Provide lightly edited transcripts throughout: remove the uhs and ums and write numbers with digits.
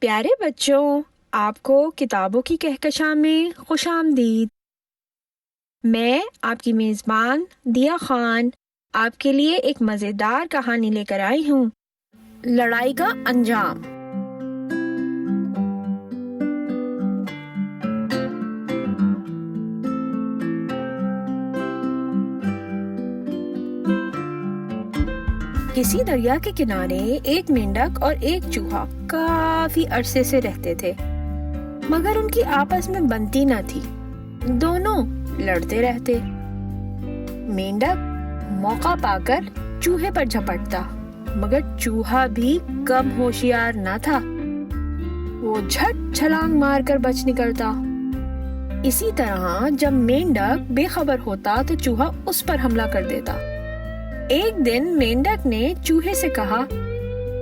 پیارے بچوں، آپ کو کتابوں کی کہکشاں میں خوش آمدید۔ میں آپ کی میزبان دیا خان آپ کے لیے ایک مزیدار کہانی لے کر آئی ہوں، لڑائی کا انجام۔ کسی دریا کے کنارے ایک مینڈک اور ایک چوہا کافی عرصے سے رہتے تھے، مگر ان کی آپس میں بنتی نہ تھی، دونوں لڑتے رہتے۔ مینڈک موقع پا کر چوہے پر جھپٹتا، مگر چوہا بھی کم ہوشیار نہ تھا، وہ جھٹ چھلانگ مار کر بچ نکلتا۔ اسی طرح جب مینڈک بے خبر ہوتا تو چوہا اس پر حملہ کر دیتا۔ ایک دن مینڈک نے چوہے سے کہا،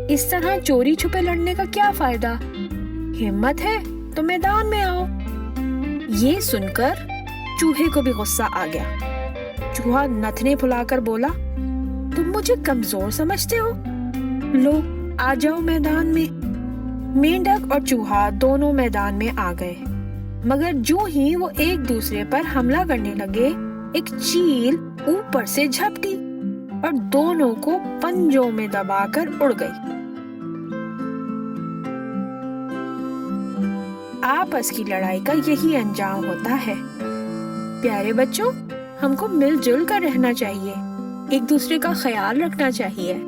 اس طرح چوری چھپے لڑنے کا کیا فائدہ؟ ہمت ہے تو میدان میں آؤ۔ یہ سن کر چوہے کو بھی غصہ آ گیا۔ چوہا نتنے پھلا کر بولا، تم مجھے کمزور سمجھتے ہو؟ لو آ جاؤ میدان میں۔ مینڈک اور چوہا دونوں میدان میں آ گئے، مگر جو ہی وہ ایک دوسرے پر حملہ کرنے لگے، ایک چیل اوپر سے جھپٹی اور دونوں کو پنجوں میں دبا کر اڑ گئی۔ آپس کی لڑائی کا یہی انجام ہوتا ہے۔ پیارے بچوں، ہم کو مل جل کر رہنا چاہیے، ایک دوسرے کا خیال رکھنا چاہیے۔